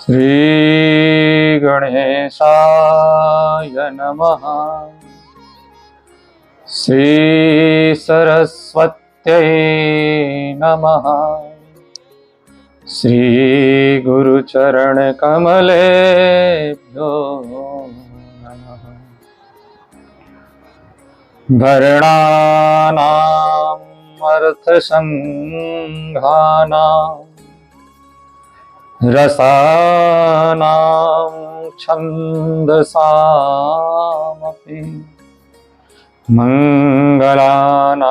श्री गणेशाय नमः। श्री सरस्वत्यै नमः। श्री गुरुचरण कमलेभ्यो नमः। वर्णानाम् अर्थसंघानाम् रसानां छन्दसामपि मंगलानां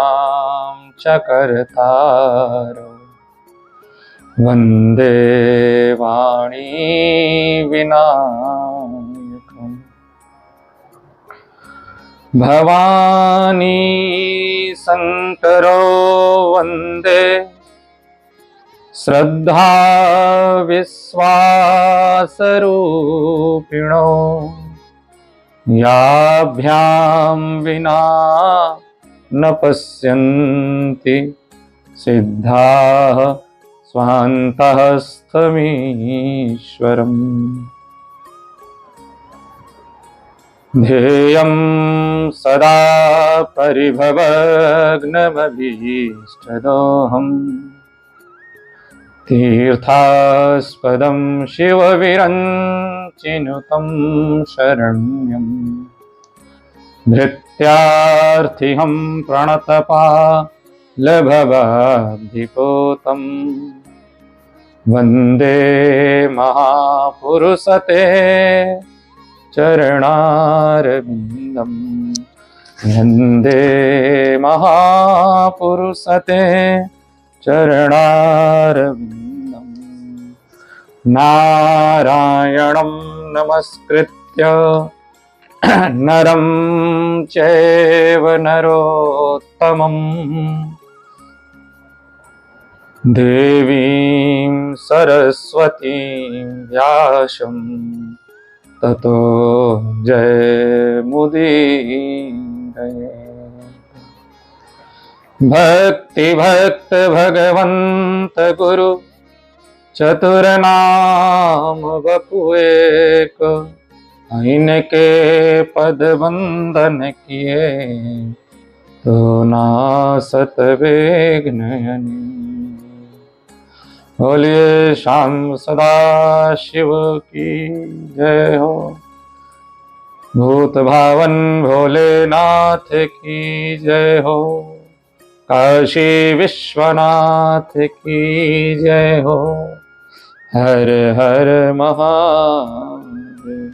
च कर्तारो वन्दे वाणी विनायकम्। भवानी शंकरो वन्दे श्रद्धा विश्वासरूपिणो याभ्यां विना न पश्यन्ति सिद्धाः स्वान्तस्थमीश्वरम्। ध्येयं सदा परिभवग्नमभीष्टदोहम् तीर्थास्पदं शिवविरञ्चिनुतं शरण्यं। भृत्यार्थिहं प्रणतपालभवाब्धिपोतं वन्दे महापुरुषते चरणारविन्दं। वन्दे महापुरुषते चरणारविन्दं। नारायणं नमस्कृत्य नरं चैव नरोत्तमं देवीं सरस्वतीं व्यासं ततो जयमुदीरये। भक्ति भक्त भगवंत गुरु चतुरनाम बपुएक। इनके पद वंदन किए तो नासत विघ्न। बोलिए श्याम सदा शिव की जय हो। भूत भावन भोलेनाथ की जय हो। काशी विश्वनाथ की जय हो। हर हर महादेव।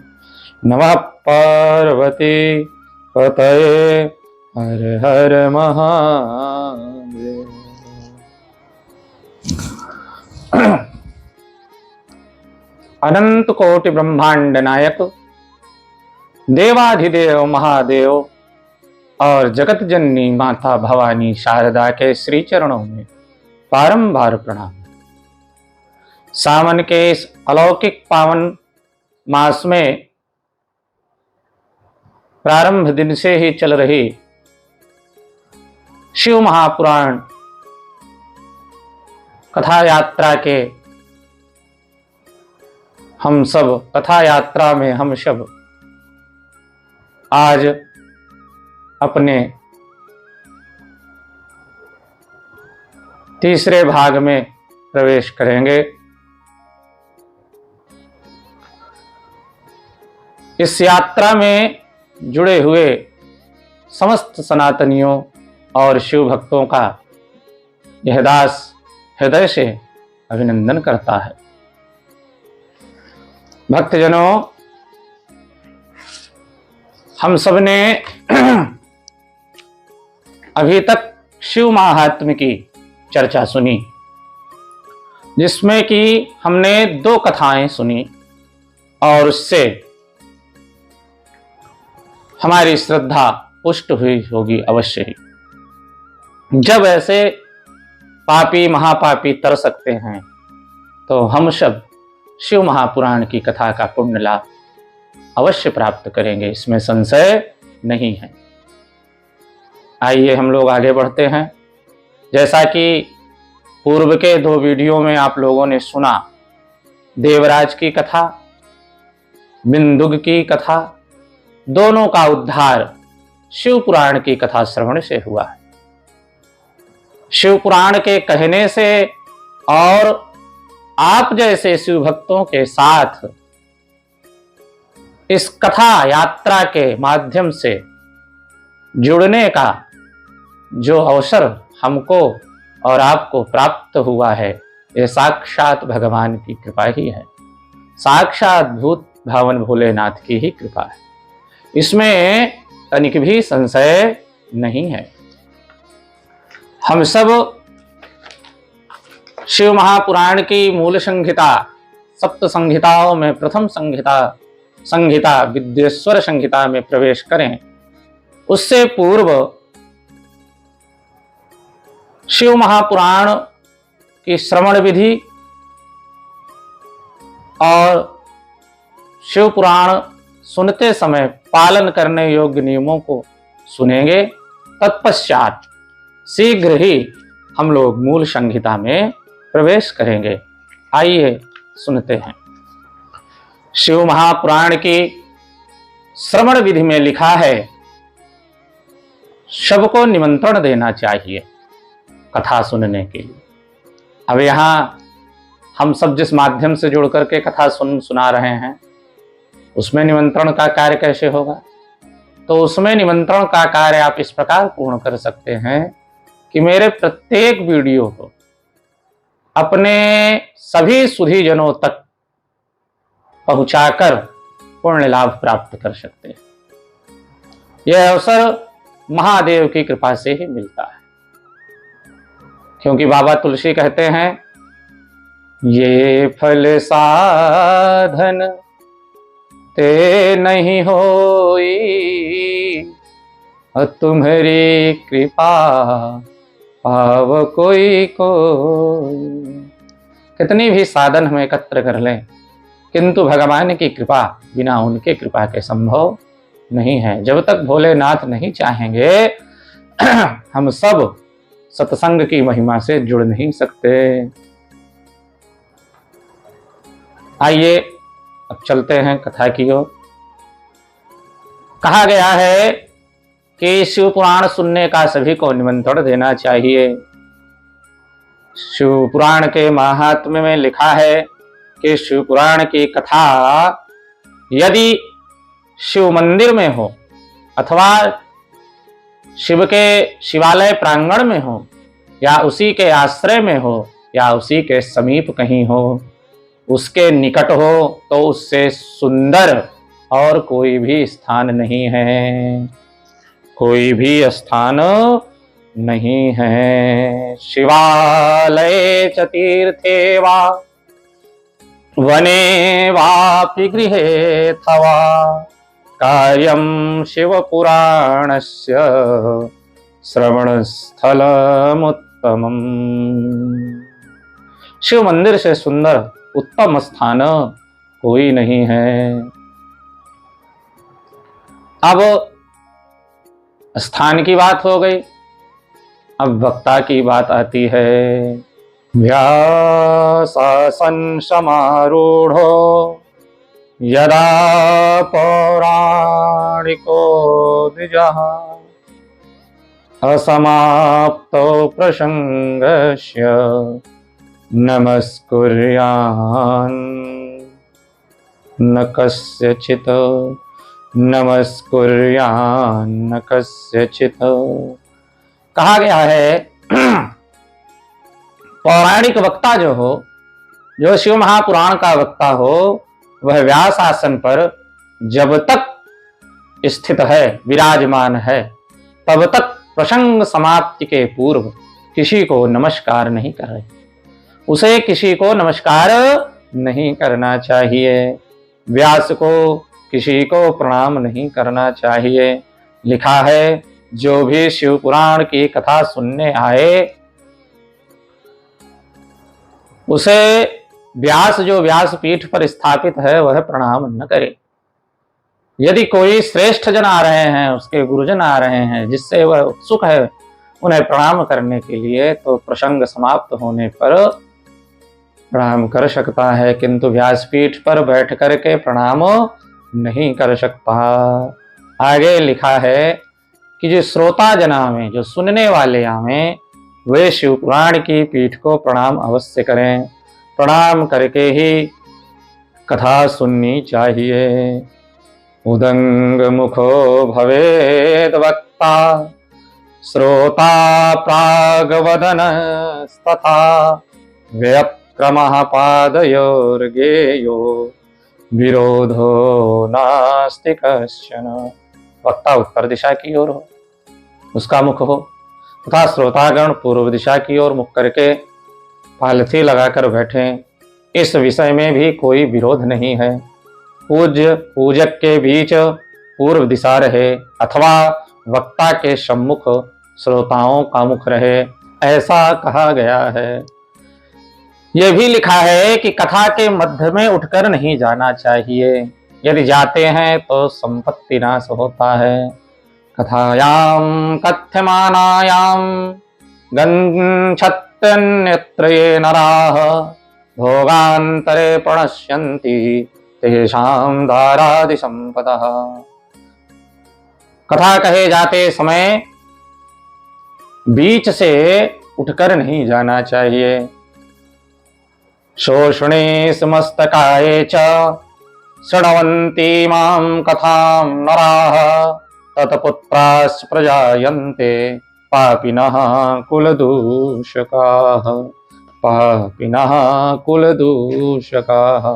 नमः पार्वती पतये हर हर महादेव। अनंत कोटि ब्रह्मांड नायक देवाधिदेव महादेव और जगत जननी माता भवानी शारदा के श्री चरणों में बारंबार प्रणाम। सावन के इस अलौकिक पावन मास में प्रारंभ दिन से ही चल रही शिव महापुराण कथा यात्रा के हम सब कथा यात्रा में हम सब आज अपने तीसरे भाग में प्रवेश करेंगे। इस यात्रा में जुड़े हुए समस्त सनातनियों और शिव भक्तों का यह दास हृदय से अभिनंदन करता है। भक्तजनों, हम सब ने अभी तक शिव महात्म्य की चर्चा सुनी, जिसमें कि हमने 2 कथाएं सुनी और उससे हमारी श्रद्धा पुष्ट हुई होगी अवश्य ही। जब ऐसे पापी महापापी तर सकते हैं तो हम सब शिव महापुराण की कथा का पुण्य लाभ अवश्य प्राप्त करेंगे, इसमें संशय नहीं है। आइए हम लोग आगे बढ़ते हैं। जैसा कि पूर्व के 2 वीडियो में आप लोगों ने सुना देवराज की कथा, बिंदुक की कथा, दोनों का उद्धार शिव पुराण की कथा श्रवण से हुआ है। शिव पुराण के कहने से और आप जैसे शिव भक्तों के साथ इस कथा यात्रा के माध्यम से जुड़ने का जो अवसर हमको और आपको प्राप्त हुआ है, ये साक्षात भगवान की कृपा ही है, साक्षात भूत भावन भोलेनाथ की ही कृपा है। इसमें तनिक भी संशय नहीं है। हम सब शिव महापुराण की मूल संहिता, सप्त संहिताओं में प्रथम संहिता विद्येश्वर संहिता में प्रवेश करें, उससे पूर्व शिव महापुराण की श्रवण विधि और शिव पुराण सुनते समय पालन करने योग्य नियमों को सुनेंगे। तत्पश्चात शीघ्र ही हम लोग मूल संहिता में प्रवेश करेंगे। आइए सुनते हैं। शिव महापुराण की श्रवण विधि में लिखा है, सबको निमंत्रण देना चाहिए कथा सुनने के लिए। अब यहाँ हम सब जिस माध्यम से जुड़ करके कथा सुना रहे हैं, उसमें निमंत्रण का कार्य कैसे होगा? तो उसमें निमंत्रण का कार्य आप इस प्रकार पूर्ण कर सकते हैं कि मेरे प्रत्येक वीडियो को अपने सभी सुधीजनों तक पहुंचाकर पुण्य लाभ प्राप्त कर सकते हैं। यह अवसर महादेव की कृपा से ही मिलता है, क्योंकि बाबा तुलसी कहते हैं, ये फल साधन ते नहीं होई, तुम्हारी कृपा पाव कोई कितनी भी साधन हम एकत्र कर लें, किंतु भगवान की कृपा बिना उनके कृपा के संभव नहीं है। जब तक भोलेनाथ नहीं चाहेंगे हम सब सत्संग की महिमा से जुड़ नहीं सकते। आइए अब चलते हैं कथा की ओर। कहा गया है कि शिव पुराण सुनने का सभी को निमंत्रण देना चाहिए। शिव पुराण के महात्म्य में लिखा है कि शिव पुराण की कथा यदि शिव मंदिर में हो अथवा शिव के शिवालय प्रांगण में हो या उसी के आश्रय में हो या उसी के समीप कहीं हो, उसके निकट हो, तो उससे सुंदर और कोई भी स्थान नहीं है, कोई भी स्थान नहीं है। शिवालये च तीर्थे वा वने वापि गृहे थवा कार्यं शिव पुराणस्य श्रवणस्थलमुत्तमम्। शिव मंदिर से सुंदर उत्तम स्थान कोई नहीं है। अब स्थान की बात हो गई, अब वक्ता की बात आती है। व्यासासन समारूढ़ो यदा पौराणिको द्विजः असमाप्तो प्रसंगस्य नमस्कुर्यान् न कस्यचित् नमस्कुर्यान्न कस्यचित्। कहा गया है पौराणिक वक्ता जो हो, जो शिव महापुराण का वक्ता हो, वह व्यास आसन पर जब तक स्थित है, विराजमान है, तब तक प्रसंग समाप्ति के पूर्व किसी को नमस्कार नहीं करे, उसे किसी को नमस्कार नहीं करना चाहिए। व्यास को किसी को प्रणाम नहीं करना चाहिए। लिखा है, जो भी शिव पुराण की कथा सुनने आए उसे व्यास जो व्यास पीठ पर स्थापित है वह प्रणाम न करे। यदि कोई श्रेष्ठ जन आ रहे हैं, उसके गुरुजन आ रहे हैं जिससे वह उत्सुक है उन्हें प्रणाम करने के लिए, तो प्रसंग समाप्त होने पर प्रणाम कर सकता है, किंतु व्यासपीठ पर बैठ करके प्रणाम नहीं कर सकता। आगे लिखा है कि जो श्रोता जना में, जो सुनने वाले आवें, वे शिव पुराण की पीठ को प्रणाम अवश्य करें। प्रणाम करके ही कथा सुननी चाहिए। उदंग मुखो भवेद वक्ता, श्रोता प्रागवदन तथा व्यक्रमः पादयोर्गेयो विरोधो नास्ति कश्चन। वक्ता उत्तर दिशा की ओर हो, उसका मुख हो, तथा श्रोतागण पूर्व दिशा की ओर मुख करके पालथी लगाकर बैठे। इस विषय में भी कोई विरोध नहीं है। पूजक के बीच पूर्व दिशा रहे अथवा वक्ता के सम्मुख श्रोताओं का मुख रहे, ऐसा कहा गया है। यह भी लिखा है कि कथा के मध्य में उठकर नहीं जाना चाहिए। यदि जाते हैं तो संपत्ति नाश होता है। कथायां कथ्यमानायां गच्छत्यन्यत्र ये नराः भोगान्तरे प्रणश्यन्ति तेषां दारादि संपदः। कथा कहे जाते समय बीच से उठकर नहीं जाना चाहिए। शोषणे समस्तकाये च शृण्वन्ति मां कथां नराः तत्पुत्राश्च प्रजायन्ते पापिनः कुलदूषकाः। पापिनः कुलदूषकाः।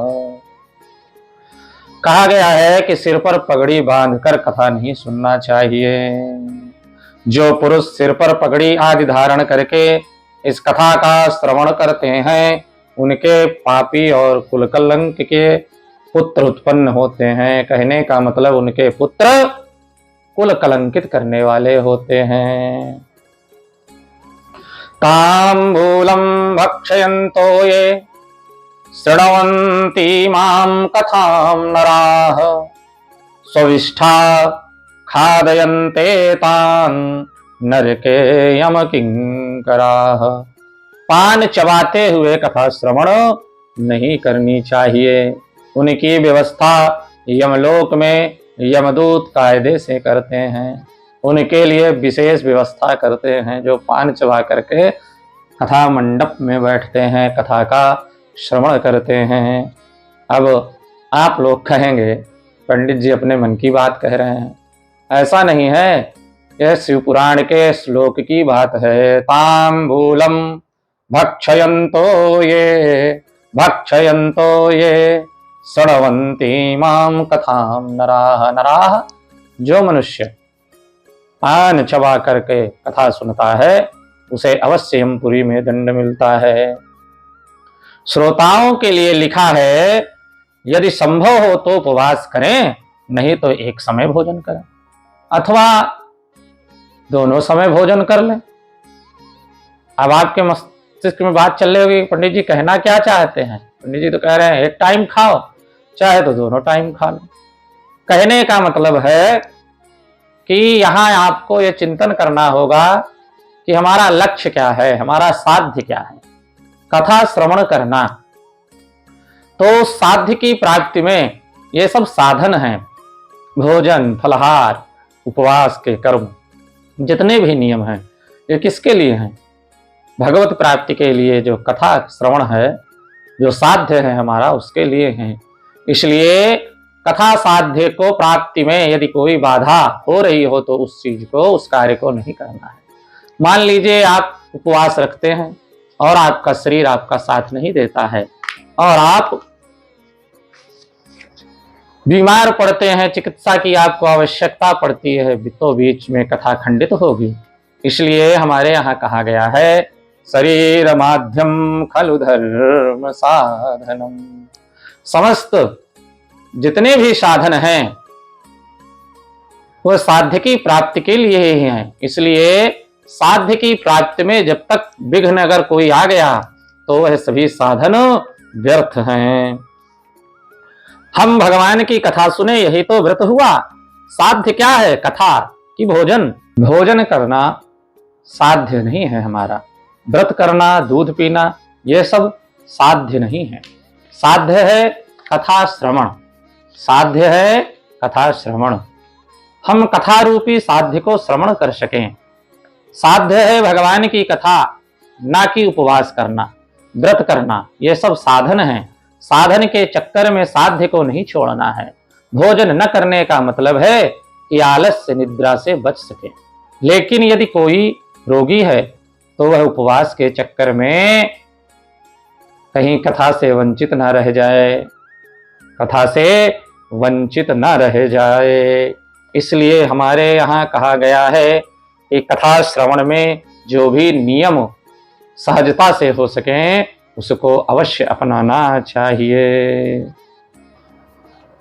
कहा गया है कि सिर पर पगड़ी बांधकर कथा नहीं सुनना चाहिए। जो पुरुष सिर पर पगड़ी आदि धारण करके इस कथा का श्रवण करते हैं, उनके पापी और कुल कलंक के पुत्र उत्पन्न होते हैं। कहने का मतलब उनके पुत्र कुल कलंकित करने वाले होते हैं। तांबूलम भक्षयन्तो ये शृण्वन्ति मां कथां नराः स्वविष्ठा खादयन्ते तान् नरके यमकिंकराः। पान चबाते हुए कथा श्रवण नहीं करनी चाहिए। उनकी व्यवस्था यमलोक में यमदूत कायदे से करते हैं। उनके लिए विशेष व्यवस्था करते हैं। जो पान चबा करके कथा मंडप में बैठते हैं, कथा का श्रवण करते हैं। अब आप लोग कहेंगे पंडित जी अपने मन की बात कह रहे हैं। ऐसा नहीं है, यह शिव पुराण के श्लोक की बात है। तांबूलम भक्षयन्तो ये शृण्वन्ति मां कथां नराः। नराः जो मनुष्य पान चबा करके कथा सुनता है, उसे अवश्य यमपुरी में दंड मिलता है। श्रोताओं के लिए लिखा है, यदि संभव हो तो उपवास करें, नहीं तो एक समय भोजन करें अथवा दोनों समय भोजन कर लें। अब आपके मस्तिष्क में बात चल रही होगी, पंडित जी कहना क्या चाहते हैं? पंडित जी तो कह रहे हैं एक टाइम खाओ, चाहे तो दोनों टाइम खा लो। कहने का मतलब है कि यहां आपको यह चिंतन करना होगा कि हमारा लक्ष्य क्या है, हमारा साध्य क्या है। कथा श्रवण करना, तो साध्य की प्राप्ति में ये सब साधन हैं। भोजन, फलहार, उपवास के कर्म, जितने भी नियम हैं, ये किसके लिए हैं? भगवत प्राप्ति के लिए। जो कथा श्रवण है, जो साध्य है हमारा, उसके लिए हैं। इसलिए कथा साध्य को प्राप्ति में यदि कोई बाधा हो रही हो तो उस चीज को, उस कार्य को नहीं करना है। मान लीजिए आप उपवास रखते हैं और आपका शरीर आपका साथ नहीं देता है और आप बीमार पड़ते हैं, चिकित्सा की आपको आवश्यकता पड़ती है, तो बीच में कथा खंडित होगी। इसलिए हमारे यहाँ कहा गया है, शरीर माध्यम खलु धर्म साधनम। समस्त जितने भी साधन हैं वो साध्य की प्राप्ति के लिए ही हैं। इसलिए साध्य की प्राप्ति में जब तक विघ्न अगर कोई आ गया तो वह सभी साधन व्यर्थ हैं। हम भगवान की कथा सुने, यही तो व्रत हुआ। साध्य क्या है? कथा की भोजन। भोजन करना साध्य नहीं है हमारा। व्रत करना, दूध पीना, ये सब साध्य नहीं है। साध्य है कथा श्रवण, साध्य है कथा श्रवण। हम कथा रूपी साध्य को श्रवण कर सकें। साध्य है भगवान की कथा, ना कि उपवास करना, व्रत करना। ये सब साधन है। साधन के चक्कर में साध्य को नहीं छोड़ना है। भोजन न करने का मतलब है कि आलस्य निद्रा से बच सके। लेकिन यदि कोई रोगी है तो वह उपवास के चक्कर में कहीं कथा से वंचित न रह जाए, कथा से वंचित न रह जाए। इसलिए हमारे यहाँ कहा गया है कि कथा श्रवण में जो भी नियम सहजता से हो सके उसको अवश्य अपनाना चाहिए।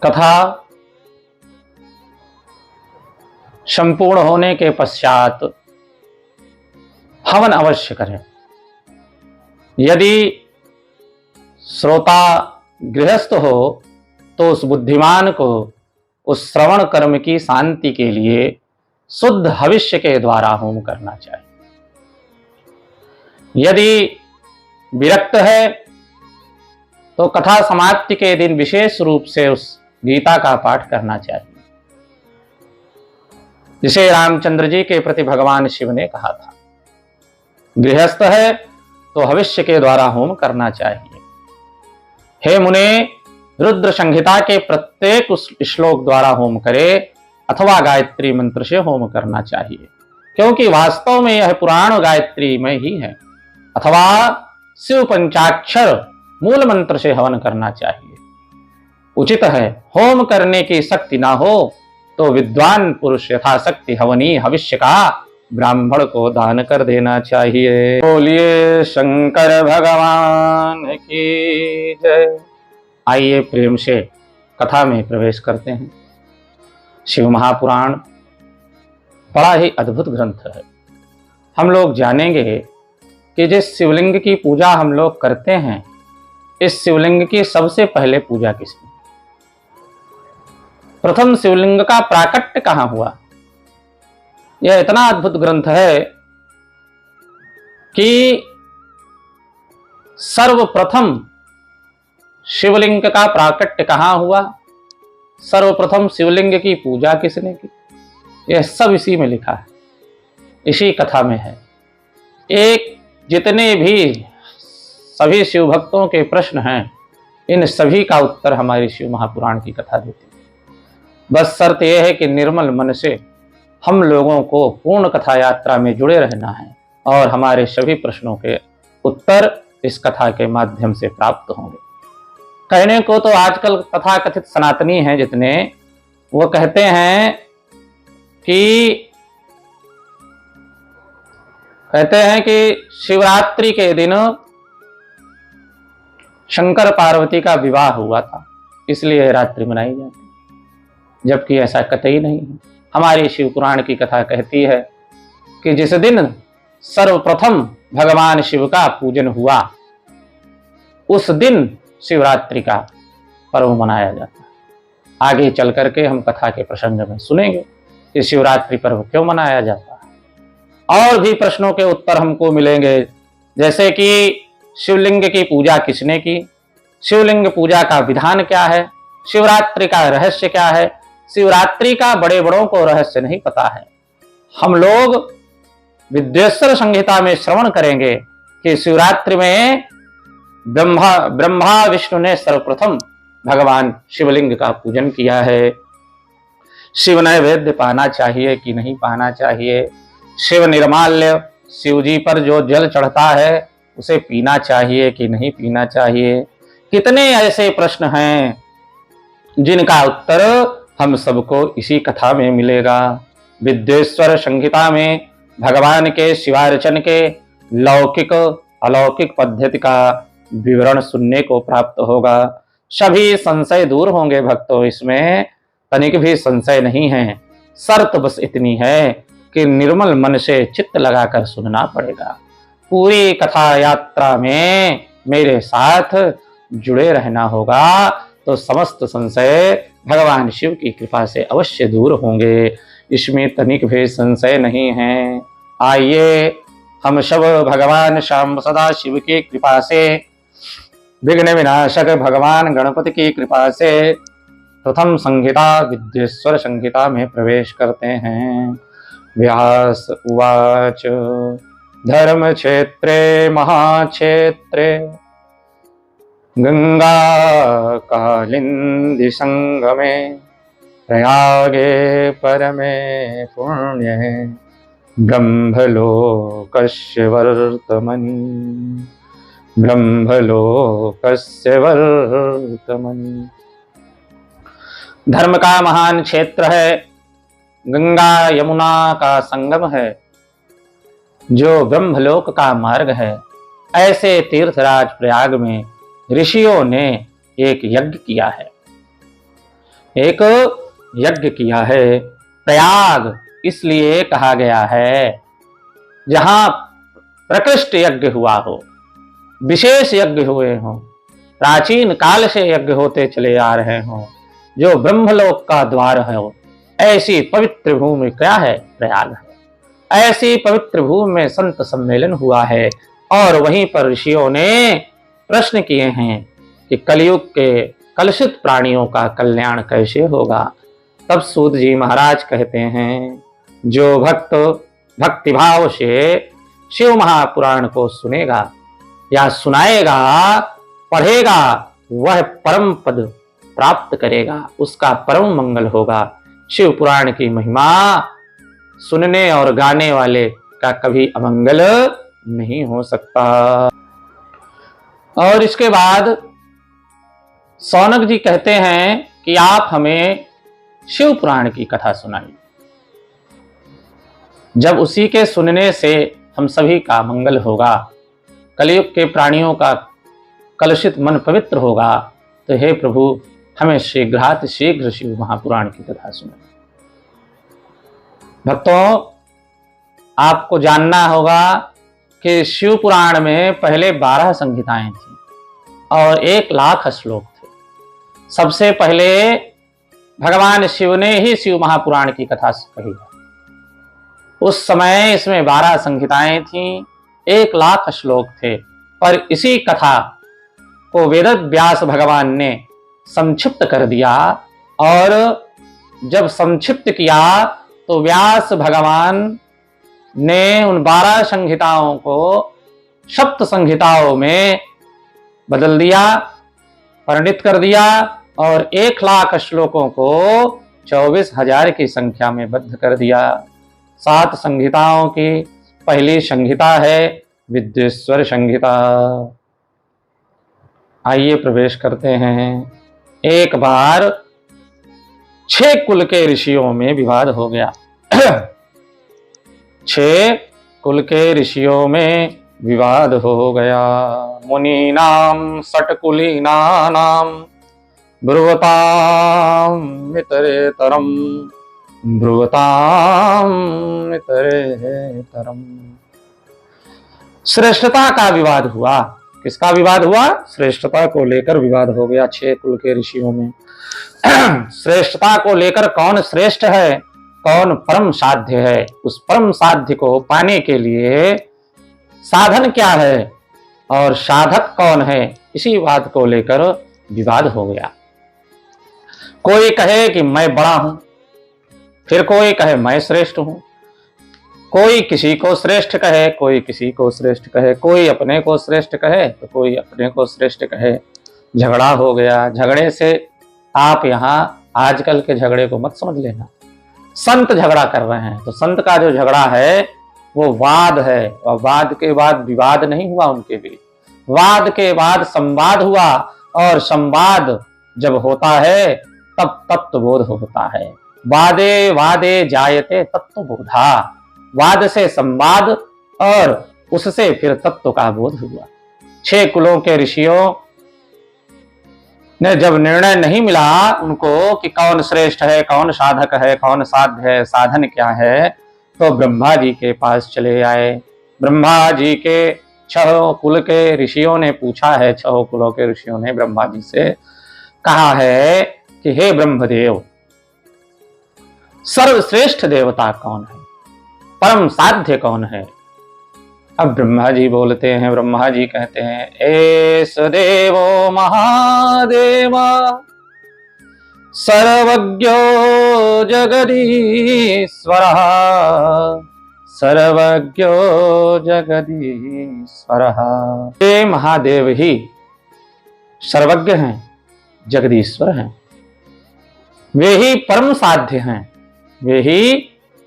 कथा संपूर्ण होने के पश्चात हवन अवश्य करें। यदि श्रोता गृहस्थ हो तो उस बुद्धिमान को उस श्रवण कर्म की शांति के लिए शुद्ध हविष्य के द्वारा होम करना चाहिए। यदि विरक्त है तो कथा समाप्ति के दिन विशेष रूप से उस गीता का पाठ करना चाहिए, जिसे रामचंद्र जी के प्रति भगवान शिव ने कहा था। गृहस्थ है तो हविष्य के द्वारा होम करना चाहिए। हे मुने, रुद्र संहिता के प्रत्येक श्लोक द्वारा होम करे अथवा गायत्री मंत्र से होम करना चाहिए, क्योंकि वास्तव में यह पुराण गायत्री में ही है। अथवा शिव पंचाक्षर मूल मंत्र से हवन करना चाहिए। उचित है, होम करने की शक्ति ना हो तो विद्वान पुरुष यथाशक्ति हवनी हविष्य का ब्राह्मण को दान कर देना चाहिए। बोलिए शंकर भगवान की जय। आइए प्रेम से कथा में प्रवेश करते हैं। शिव महापुराण बड़ा ही अद्भुत ग्रंथ है। हम लोग जानेंगे कि जिस शिवलिंग की पूजा हम लोग करते हैं, इस शिवलिंग की सबसे पहले पूजा किसने? प्रथम शिवलिंग का प्राकट्य कहां हुआ? यह इतना अद्भुत ग्रंथ है कि सर्वप्रथम शिवलिंग का प्राकट्य कहां हुआ, सर्वप्रथम शिवलिंग की पूजा किसने की, यह सब इसी में लिखा है, इसी कथा में है। एक जितने भी सभी शिव भक्तों के प्रश्न हैं, इन सभी का उत्तर हमारी शिव महापुराण की कथा देती है। बस शर्त यह है कि निर्मल मन से हम लोगों को पूर्ण कथा यात्रा में जुड़े रहना है और हमारे सभी प्रश्नों के उत्तर इस कथा के माध्यम से प्राप्त होंगे। कहने को तो आजकल तथाकथित सनातनी हैं जितने, वो कहते हैं कि शिवरात्रि के दिन शंकर पार्वती का विवाह हुआ था, इसलिए रात्रि मनाई जाती है, जबकि ऐसा कतई नहीं है। हमारी शिव पुराण की कथा कहती है कि जिस दिन सर्वप्रथम भगवान शिव का पूजन हुआ, उस दिन शिवरात्रि का पर्व मनाया जाता है। आगे चल करके हम कथा के प्रसंग में सुनेंगे कि शिवरात्रि पर्व क्यों मनाया जाता है। और भी प्रश्नों के उत्तर हमको मिलेंगे, जैसे कि शिवलिंग की पूजा किसने की, शिवलिंग पूजा का विधान क्या है, शिवरात्रि का रहस्य क्या है। शिवरात्रि का बड़े बड़ों को रहस्य नहीं पता है। हम लोग विद्वेश्वर संहिता में श्रवण करेंगे कि शिवरात्रि में ब्रह्मा विष्णु ने सर्वप्रथम भगवान शिवलिंग का पूजन किया है। शिव नैवेद्य पाना चाहिए कि नहीं पाना चाहिए, शिव निर्माल्य, शिव जी पर जो जल चढ़ता है उसे पीना चाहिए कि नहीं पीना चाहिए। कितने ऐसे प्रश्न हैं जिनका उत्तर हम सबको इसी कथा में मिलेगा। विद्वेश्वर संहिता में भगवान के शिवार्चन के लौकिक अलौकिक पद्धति का विवरण सुनने को प्राप्त होगा। सभी संशय दूर होंगे भक्तों, इसमें तनिक भी संशय नहीं है। शर्त बस इतनी है कि निर्मल मन से चित्त लगाकर सुनना पड़ेगा। पूरी कथा यात्रा में मेरे साथ जुड़े रहना होगा, तो समस्त संशय भगवान शिव की कृपा से अवश्य दूर होंगे, इसमें तनिक भी संशय नहीं है। आइए हम सब भगवान श्याम सदा शिव की कृपा से विघ्न विनाशक भगवान गणपति की कृपा से प्रथम संहिता विद्येश्वर संहिता में प्रवेश करते हैं। व्यास उवाच धर्म क्षेत्रे महाक्षेत्रे गंगा कालिंदी संगमे प्रयागे परमे पुण्ये ब्रह्मलोकस्य वर्तमनि ब्रह्मलोकस्य वर्तमनि। धर्म का महान क्षेत्र है, गंगा यमुना का संगम है, जो ब्रह्मलोक का मार्ग है। ऐसे तीर्थराज प्रयाग में ऋषियों ने एक यज्ञ किया है, एक यज्ञ किया है। प्रयाग इसलिए कहा गया है जहां प्रकृष्ट यज्ञ हुआ हो, विशेष यज्ञ हुए हों, प्राचीन काल से यज्ञ होते चले आ रहे हों, जो ब्रह्मलोक का द्वार है। ऐसी पवित्र भूमि क्या है? प्रयाग है। ऐसी पवित्र भूमि में संत सम्मेलन हुआ है और वहीं पर ऋषियों ने प्रश्न किए हैं कि कलयुग के कलुषित प्राणियों का कल्याण कैसे होगा। तब सूत जी महाराज कहते हैं, जो भक्त भक्तिभाव से शिव महापुराण को सुनेगा या सुनाएगा, पढ़ेगा, वह परम पद प्राप्त करेगा, उसका परम मंगल होगा। शिव पुराण की महिमा सुनने और गाने वाले का कभी अमंगल नहीं हो सकता। और इसके बाद सौनक जी कहते हैं कि आप हमें शिव पुराण की कथा सुनाइए। जब उसी के सुनने से हम सभी का मंगल होगा, कलयुग के प्राणियों का कलुषित मन पवित्र होगा, तो हे प्रभु हमें शीघ्राति शीघ्र शिव महापुराण की कथा सुनाइए। भक्तों, आपको जानना होगा कि शिव पुराण में पहले 12 संहिताएं थी और 1,00,000 श्लोक थे। सबसे पहले भगवान शिव ने ही शिव महापुराण की कथा कही है। उस समय इसमें 12 संहिताएं थीं, 1,00,000 श्लोक थे। पर इसी कथा को वेदव्यास भगवान ने संक्षिप्त कर दिया, और जब संक्षिप्त किया तो व्यास भगवान ने उन 12 संहिताओं को सप्त संहिताओं में बदल दिया, परिणित कर दिया, और 1,00,000 श्लोकों को 24,000 की संख्या में बद्ध कर दिया। 7 संहिताओं की पहली संहिता है विद्येश्वर संहिता। आइए प्रवेश करते हैं। एक बार 6 कुल के ऋषियों में विवाद हो गया। 6 कुल के ऋषियों में विवाद हो गया। मुनीनाम षट्कुलीनानाम ब्रुवताम इतरेतरम ब्रुवताम इतरेतरम। श्रेष्ठता का विवाद हुआ। किसका विवाद हुआ? श्रेष्ठता को लेकर विवाद हो गया 6 कुल के ऋषियों में। श्रेष्ठता को लेकर कौन श्रेष्ठ है, कौन परम साध्य है, उस परम साध्य को पाने के लिए साधन क्या है और साधक कौन है, इसी बात को लेकर विवाद हो गया। कोई कहे कि मैं बड़ा हूं, फिर कोई कहे मैं श्रेष्ठ हूं, कोई किसी को श्रेष्ठ कहे, कोई किसी को श्रेष्ठ कहे, कोई अपने को श्रेष्ठ कहे तो कोई अपने को श्रेष्ठ कहे। झगड़ा हो गया। झगड़े से आप यहाँ आजकल के झगड़े को मत समझ लेना। संत झगड़ा कर रहे हैं तो संत का जो झगड़ा है वो वाद है, और वाद के बाद विवाद नहीं हुआ उनके बीच। वाद के बाद संवाद हुआ, और संवाद जब होता है तब तत्वबोध होता है। वादे वादे जायते तत्वबोधा। वाद से संवाद और उससे फिर तत्व का बोध हुआ। 6 कुलों के ऋषियों ने जब निर्णय नहीं मिला उनको कि कौन श्रेष्ठ है, कौन साधक है, कौन साध्य है, साधन क्या है, तो ब्रह्मा जी के पास चले आए। ब्रह्मा जी के 6 कुल के ऋषियों ने पूछा है, 6 कुलों के ऋषियों ने ब्रह्मा जी से कहा है कि हे ब्रह्मदेव, सर्वश्रेष्ठ देवता कौन है, परम साध्य कौन है, अब ब्रह्मा जी बोलते हैं, ब्रह्मा जी कहते हैं, एस देवो महादेवा सर्वज्ञो जगदीश्वरः, सर्वज्ञो जगदीश्वरः। ये महादेव ही सर्वज्ञ हैं, जगदीश्वर हैं, वे ही परम साध्य हैं, वे ही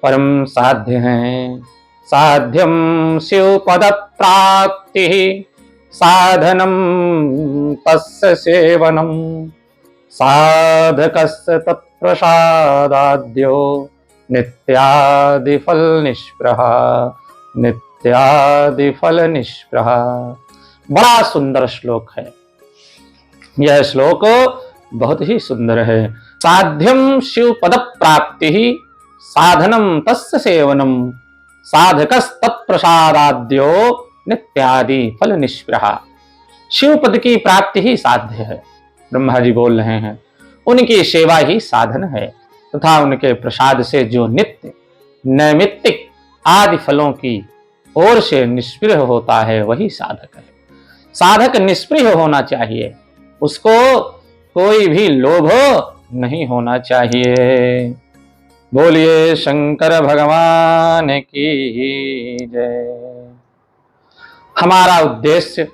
परम साध्य हैं। साध्यम शिव पद प्राप्ति साधनम तस्य सेवनम साधकस्य तत्प्रसादाद्यो नित्यादि फल निष्प्रहा, नित्यादि फल निष्प्रहा। बड़ा सुंदर श्लोक है यह, श्लोक बहुत ही सुंदर है। साध्यम शिव पद प्राप्ति साधनम तस्य सेवनम साधकस तत्प्रसादाद्यो नित्यादि फल निष्प्रहा। शिव पद की प्राप्ति ही साध्य है, ब्रह्मा जी बोल रहे हैं, उनकी सेवा ही साधन है तथा उनके प्रसाद से जो नित्य नैमित्तिक आदि फलों की ओर से निष्प्रिय होता है वही साधक है। साधक निष्प्रिय होना चाहिए, उसको कोई भी लोभ नहीं होना चाहिए। बोलिए शंकर भगवान की जय। हमारा उद्देश्य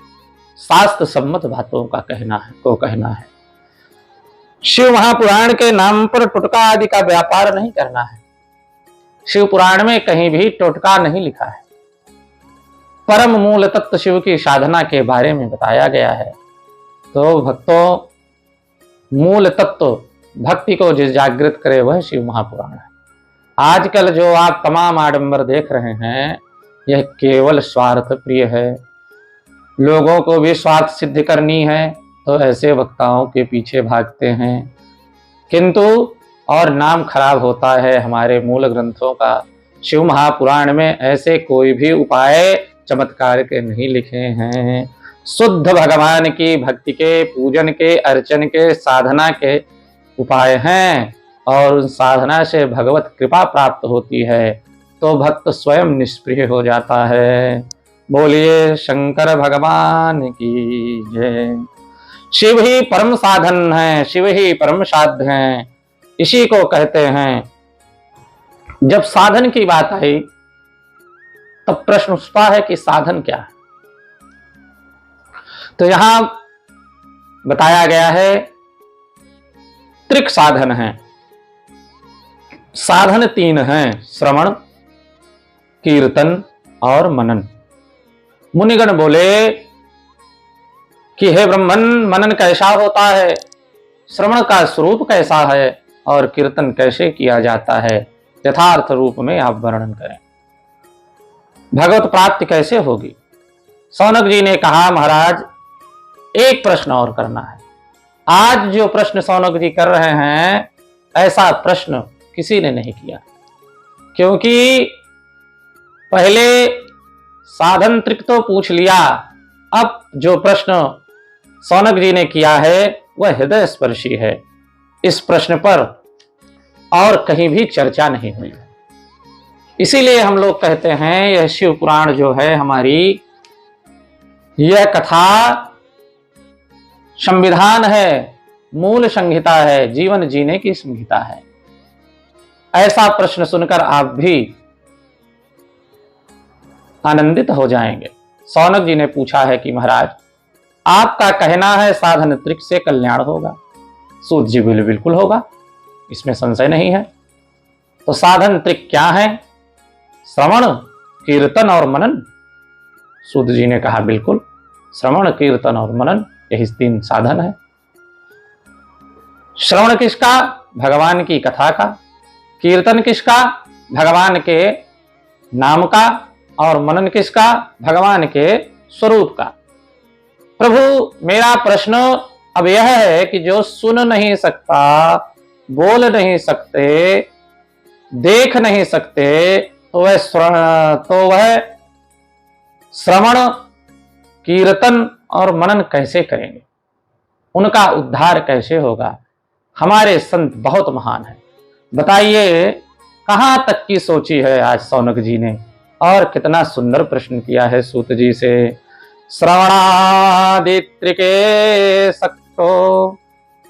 शास्त्र सम्मत बातों का कहना है। शिव महापुराण के नाम पर टोटका आदि का व्यापार नहीं करना है। शिव पुराण में कहीं भी टोटका नहीं लिखा है। परम मूल तत्व शिव की साधना के बारे में बताया गया है। तो भक्तों, मूल तत्व भक्ति को जो जागृत करे वह शिव महापुराण है। आजकल जो आप तमाम आडंबर देख रहे हैं यह केवल स्वार्थ प्रिय है। लोगों को भी स्वार्थ सिद्ध करनी है तो ऐसे वक्ताओं के पीछे भागते हैं, किंतु और नाम खराब होता है हमारे मूल ग्रंथों का। शिव महापुराण में ऐसे कोई भी उपाय चमत्कार के नहीं लिखे हैं। शुद्ध भगवान की भक्ति के, पूजन के, अर्चन के, साधना के उपाय हैं और उन साधना से भगवत कृपा प्राप्त होती है तो भक्त स्वयं निष्प्रिय हो जाता है। बोलिए शंकर भगवान की जय। शिव ही परम साधन है, शिव ही परम साध्य हैं। इसी को कहते हैं, जब साधन की बात आई तब प्रश्न उठता है कि साधन क्या है। तो यहां बताया गया है त्रिक साधन है। साधन तीन हैं, श्रवण, कीर्तन और मनन। मुनिगण बोले कि हे ब्रह्मन, मनन कैसा होता है, श्रवण का स्वरूप कैसा है और कीर्तन कैसे किया जाता है, यथार्थ रूप में आप वर्णन करें। भगवत प्राप्ति कैसे होगी। सौनक जी ने कहा, महाराज एक प्रश्न और करना है। आज जो प्रश्न सौनक जी कर रहे हैं ऐसा प्रश्न किसी ने नहीं किया, क्योंकि पहले साधन त्रिक तो पूछ लिया, अब जो प्रश्न सौनक जी ने किया है वह हृदय स्पर्शी है। इस प्रश्न पर और कहीं भी चर्चा नहीं हुई है। इसीलिए हम लोग कहते हैं यह शिव पुराण जो है हमारी, यह कथा संविधान है, मूल संहिता है, जीवन जीने की संहिता है। ऐसा प्रश्न सुनकर आप भी आनंदित हो जाएंगे। सौनक जी ने पूछा है कि महाराज आपका कहना है साधन त्रिक से कल्याण होगा। सूत जी बोले बिल्कुल होगा, इसमें संशय नहीं है। तो साधन त्रिक क्या है? श्रवण, कीर्तन और मनन। सूत जी ने कहा बिल्कुल, श्रवण, कीर्तन और मनन यही तीन साधन है। श्रवण किसका? भगवान की कथा का। कीर्तन किसका? भगवान के नाम का। और मनन किसका? भगवान के स्वरूप का। प्रभु, मेरा प्रश्न अब यह है कि जो सुन नहीं सकता, बोल नहीं सकते, देख नहीं सकते, तो वह श्रवण, कीर्तन और मनन कैसे करेंगे? उनका उद्धार कैसे होगा? हमारे संत बहुत महान हैं। बताइए कहां तक की सोची है आज सौनक जी ने। और कितना सुंदर प्रश्न किया है सूत जी से। श्रवणादित्रिके सक्तो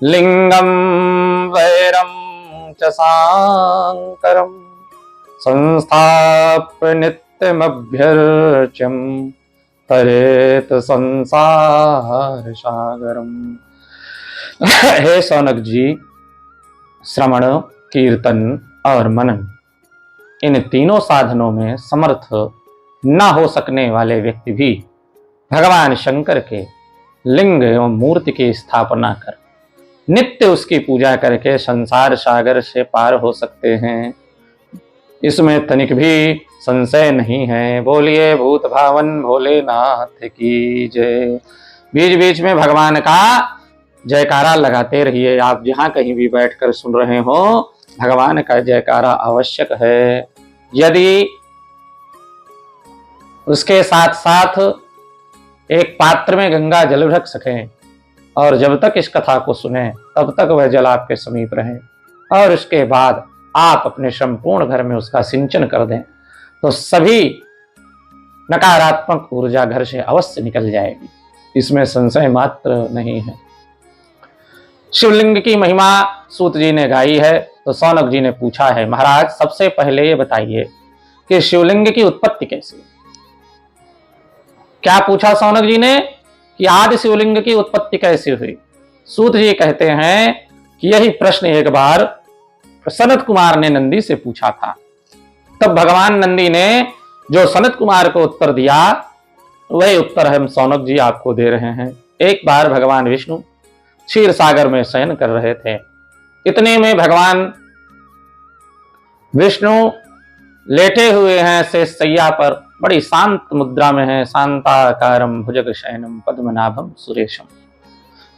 लिंगम वैरम च सांकरम संस्थाप्य नित्यमभ्यर्च्यम तरेत संसार सागरम। हे सौनक जी, श्रवण, कीर्तन और मनन, इन तीनों साधनों में समर्थ न हो सकने वाले व्यक्ति भी भगवान शंकर के लिंग एवं मूर्ति की स्थापना कर नित्य उसकी पूजा करके संसार सागर से पार हो सकते हैं, इसमें तनिक भी संशय नहीं है। बोलिए भूत भावन भोलेनाथ की जय। बीच बीच में भगवान का जयकारा लगाते रहिए। आप जहां कहीं भी बैठकर सुन रहे हो, भगवान का जयकारा आवश्यक है। यदि उसके साथ साथ एक पात्र में गंगा जल रख सकें और जब तक इस कथा को सुने तब तक वह जल आपके समीप रहे और उसके बाद आप अपने संपूर्ण घर में उसका सिंचन कर दें, तो सभी नकारात्मक ऊर्जा घर से अवश्य निकल जाएगी, इसमें संशय मात्र नहीं है। शिवलिंग की महिमा सूत जी ने गाई है, तो सौनक जी ने पूछा है, महाराज सबसे पहले ये बताइए कि शिवलिंग की उत्पत्ति कैसी? क्या पूछा सौनक जी ने कि आदि शिवलिंग की उत्पत्ति कैसी हुई? सूत जी कहते हैं कि यही प्रश्न एक बार सनत कुमार ने नंदी से पूछा था। तब भगवान नंदी ने जो सनत कुमार को उत्तर दिया, वही उत्तर हम सौनक जी आपको दे रहे हैं। एक बार भगवान विष्णु क्षीर सागर में शयन कर रहे थे। इतने में भगवान विष्णु लेटे हुए हैं शेष शैया पर, बड़ी शांत मुद्रा में है। शांताकारं भुजग शयनम पद्मनाभम सुरेशम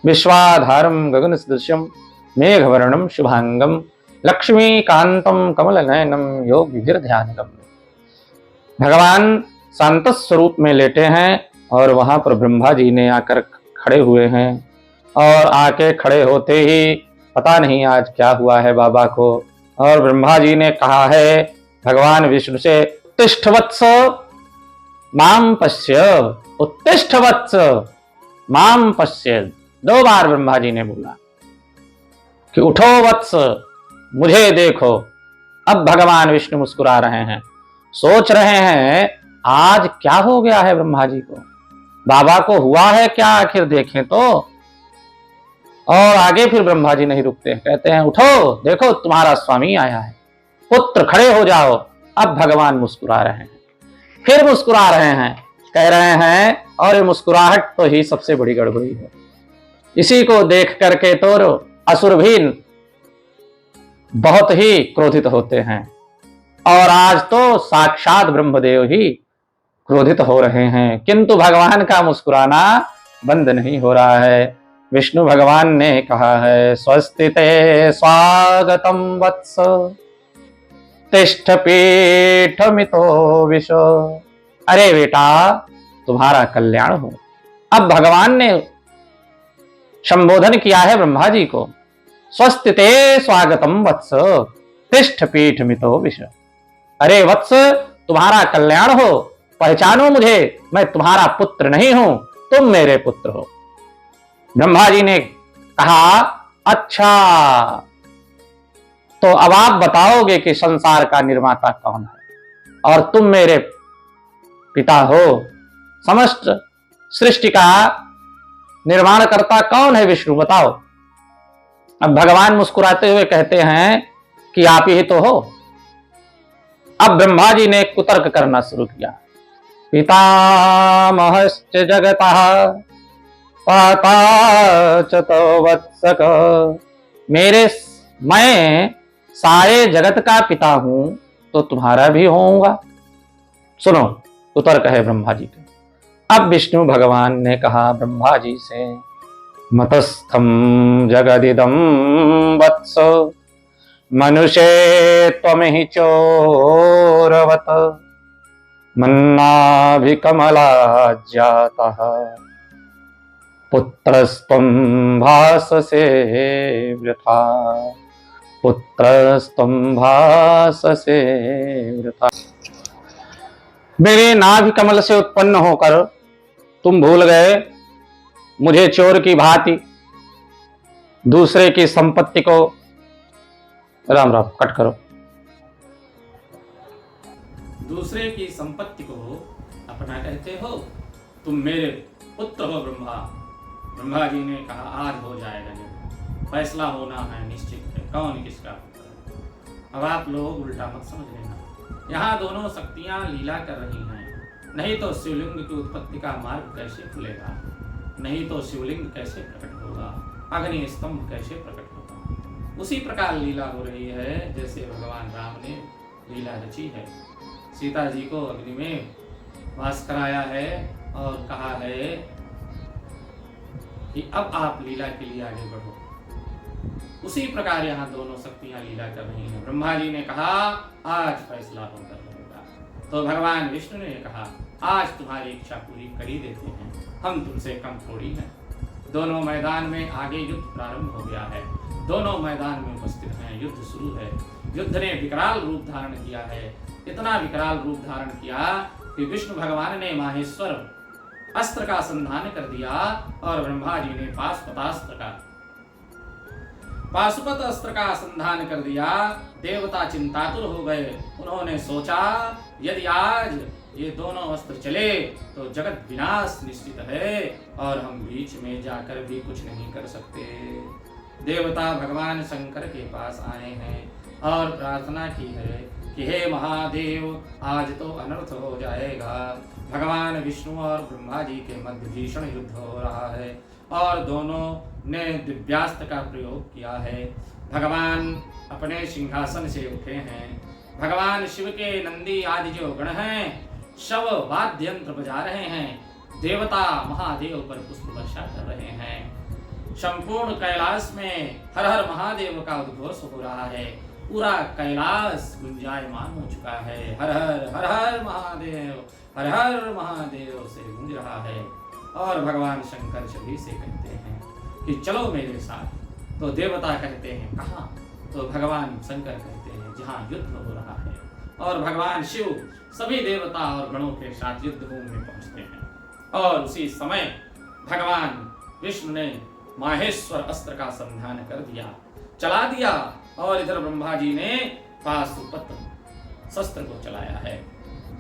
विश्वाधारम गगन सदृशम मेघवर्णम शुभांगम लक्ष्मीकांतम कमल नयनम योगिभिर्ध्यानगम। भगवान शांत स्वरूप में लेटे हैं और वहां पर ब्रह्मा जी ने आकर खड़े हुए हैं। और आके खड़े होते ही पता नहीं आज क्या हुआ है बाबा को, और ब्रह्मा जी ने कहा है भगवान विष्णु से, उत्तिष्ठ वत्स माम पश्य, उत्तिष्ठ वत्स माम पश्य। 2 बार ब्रह्मा जी ने बोला कि उठो वत्स, मुझे देखो। अब भगवान विष्णु मुस्कुरा रहे हैं, सोच रहे हैं आज क्या हो गया है ब्रह्मा जी को, बाबा को हुआ है क्या, आखिर देखें तो। और आगे फिर ब्रह्मा जी नहीं रुकते, कहते हैं उठो, देखो तुम्हारा स्वामी आया है, पुत्र खड़े हो जाओ। अब भगवान मुस्कुरा रहे हैं, फिर मुस्कुरा रहे हैं, कह रहे हैं और ये मुस्कुराहट तो ही सबसे बड़ी गड़बड़ी है। इसी को देख करके तो असुर भी बहुत ही क्रोधित होते हैं, और आज तो साक्षात ब्रह्मदेव ही क्रोधित हो रहे हैं। किंतु भगवान का मुस्कुराना बंद नहीं हो रहा है। विष्णु भगवान ने कहा है, स्वस्ति ते स्वागतम वत्स तिष्ठ पीठमितो विश। अरे बेटा तुम्हारा कल्याण हो। अब भगवान ने संबोधन किया है ब्रह्मा जी को, स्वस्ति ते स्वागतम वत्स तिष्ठ पीठमितो विश। अरे वत्स तुम्हारा कल्याण हो, पहचानो मुझे, मैं तुम्हारा पुत्र नहीं हूं, तुम मेरे पुत्र हो। ब्रह्मा जी ने कहा, अच्छा तो अब आप बताओगे कि संसार का निर्माता कौन है, और तुम मेरे पिता हो। समस्त सृष्टि का निर्माण करता कौन है विष्णु, बताओ। अब भगवान मुस्कुराते हुए कहते हैं कि आप ही तो हो। अब ब्रह्मा जी ने कुतर्क करना शुरू किया, पितामहश्च जगतः पाता च तो वत्सक। मैं सारे जगत का पिता हूं तो तुम्हारा भी होऊंगा। सुनो कुतर्क है ब्रह्मा जी का। अब विष्णु भगवान ने कहा ब्रह्मा जी से, मतस्थम जगदिदम वत्स मनुष्य त्वमिहि चोरवत मन्नाभिकमला जातः पुत्रस्त्वं भाससे वृथा, पुत्रस्त्वं भाससे वृथा। मेरे नाभि कमल से उत्पन्न होकर तुम भूल गए मुझे चोर की भांति दूसरे की संपत्ति को। राम राम, कट करो। दूसरे की संपत्ति को अपना कहते हो, तुम मेरे पुत्र हो ब्रह्मा। ब्रह्मा जी ने कहा आज हो जाएगा, जब फैसला होना है निश्चित है कौन किसका पुत्र है। अब आप लोग उल्टा मत समझ लेना, यहाँ दोनों शक्तियाँ लीला कर रही हैं। नहीं तो शिवलिंग की उत्पत्ति का मार्ग कैसे खुलेगा, नहीं तो शिवलिंग कैसे प्रकट होगा, अग्नि स्तंभ कैसे प्रकट होगा। उसी प्रकार लीला हो रही है जैसे भगवान राम ने लीला रची है। सीता जी को अग्नि में वास कराया है और कहा है कि अब आप लीला के लिए आगे बढ़ो। उसी प्रकार यहाँ दोनों शक्तियां लीला कर रही हैं। ब्रह्मा जी ने कहा आज फैसला होकर रहेगा, तो भगवान विष्णु ने कहा आज तुम्हारी इच्छा पूरी कर ही देते हैं, हम तुमसे कम थोड़ी हैं। दोनों मैदान में आगे युद्ध प्रारंभ हो गया है, दोनों मैदान में उपस्थित हैं, युद्ध शुरू है। युद्ध ने विकराल रूप धारण किया है, इतना विकराल रूप धारण किया कि विष्णु भगवान ने माहेश्वर अस्त्र का संधान कर दिया और ब्रह्मा जी ने पाशुपत अस्त्र का संधान कर दिया। देवता चिंतातुर हो गए, उन्होंने सोचा यदि आज ये दोनों अस्त्र चले तो जगत विनाश निश्चित है और हम बीच में जाकर भी कुछ नहीं कर सकते। देवता भगवान शंकर के पास आए हैं और प्रार्थना की है कि हे महादेव आज तो अनर्थ हो जाएगा। भगवान विष्णु और ब्रह्मा जी के मध्य भीषण युद्ध हो रहा है और दोनों ने दिव्यास्त्र का प्रयोग किया है। भगवान अपने सिंहासन से उठे हैं। भगवान शिव के नंदी आदि जो गण हैं शव वाद्य यंत्र बजा रहे हैं। देवता महादेव पर पुष्प वर्षा कर रहे हैं। संपूर्ण कैलाश में हर हर महादेव का उद्घोष हो रहा है। पूरा कैलाश गुंजायमान हो चुका है। हर हर महादेव, हर हर महादेव से गूंज रहा है। और भगवान शंकर सभी से कहते हैं कि चलो मेरे साथ। तो देवता कहते हैं कहाँ, तो भगवान शंकर कहते हैं जहाँ युद्ध हो रहा है। और भगवान शिव सभी देवता और गणों के साथ युद्ध भूमि में पहुंचते हैं। और उसी समय भगवान विष्णु ने माहेश्वर अस्त्र का संधान कर दिया, चला दिया। और इधर ब्रह्मा जी ने पाशुपत शस्त्र को चलाया है।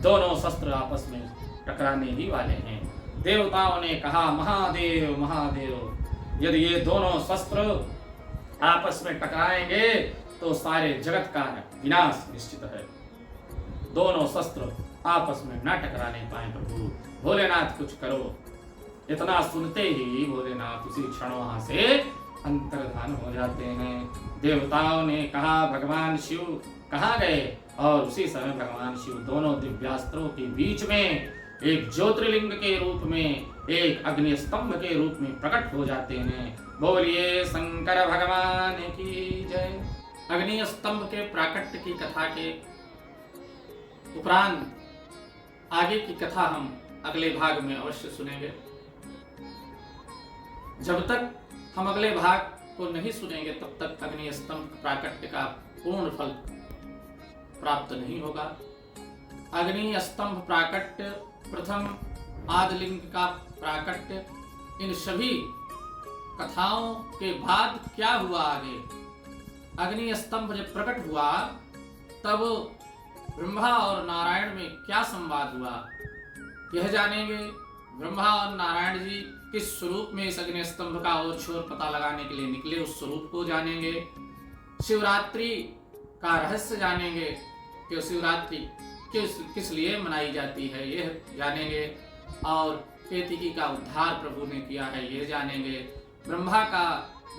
दोनों शस्त्र आपस में टकराने ही वाले हैं। देवताओं ने कहा महादेव महादेव, यदि ये दोनों शस्त्र आपस में टकराएंगे तो सारे जगत का विनाश निश्चित है। दोनों शस्त्र आपस में न टकराने पाए प्रभु, भोलेनाथ कुछ करो। इतना सुनते ही भोलेनाथ उसी क्षण वहां से अंतर्धान हो जाते हैं। देवताओं ने कहा भगवान शिव कहाँ गए, और उसी समय भगवान शिव दोनों दिव्यास्त्रों के बीच में एक ज्योतिर्लिंग के रूप में, एक अग्नि स्तंभ के रूप में प्रकट हो जाते हैं। बोलिए शंकर भगवान की जय। अग्नि स्तंभ के प्राकट्य की कथा के उपरांत आगे की कथा हम अगले भाग में अवश्य सुनेंगे। जब तक हम अगले भाग को नहीं सुनेंगे तब तक अग्नि स्तंभ प्राकट्य का पूर्ण फल प्राप्त नहीं होगा। अग्नि स्तंभ प्राकट्य, प्रथम आदिलिंग का प्राकट्य, इन सभी कथाओं के बाद क्या हुआ आगे। अग्नि स्तंभ जब प्रकट हुआ तब ब्रह्मा और नारायण में क्या संवाद हुआ यह जानेंगे। ब्रह्मा और नारायण जी किस स्वरूप में इस अग्नि स्तंभ का और छोर पता लगाने के लिए निकले, उस स्वरूप को जानेंगे। शिवरात्रि का रहस्य जानेंगे कि शिवरात्रि किस लिए मनाई जाती है यह जानेंगे। और केतकी का उद्धार प्रभु ने किया है ये जानेंगे। ब्रह्मा का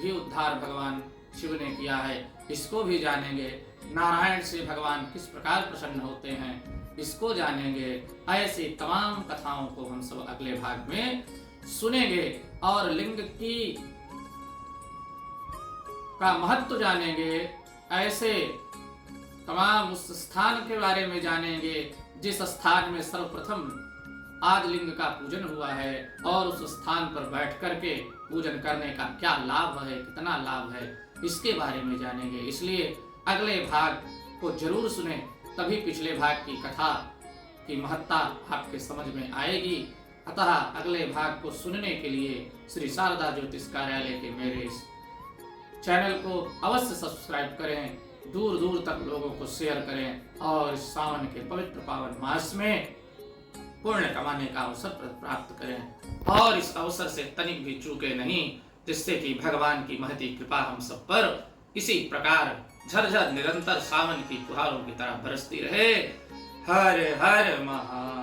भी उद्धार भगवान शिव ने किया है इसको भी जानेंगे। नारायण से भगवान किस प्रकार प्रसन्न होते हैं इसको जानेंगे। ऐसी तमाम कथाओं को हम सब अगले भाग में सुनेंगे और लिंग की का महत्व जानेंगे। ऐसे तमाम उस स्थान के बारे में जानेंगे जिस स्थान में सर्वप्रथम आदिलिंग का पूजन हुआ है और उस स्थान पर बैठ करके पूजन करने का क्या लाभ है, कितना लाभ है, इसके बारे में जानेंगे। इसलिए अगले भाग को जरूर सुने, तभी पिछले भाग की कथा की महत्ता आपके समझ में आएगी। अतः अगले भाग को सुनने के लिए श्री शारदा ज्योतिष कार्यालय के मेरे इस चैनल को अवश्य सब्सक्राइब करें, दूर दूर तक लोगों को शेयर करें और इस सावन के पवित्र पावन मास में पुण्य कमाने का अवसर प्राप्त करें और इस अवसर से तनिक भी चूके नहीं, जिससे कि भगवान की महती कृपा हम सब पर इसी प्रकार झरझर निरंतर सावन की फुहारों की तरह बरसती रहे। हर हर महादेव।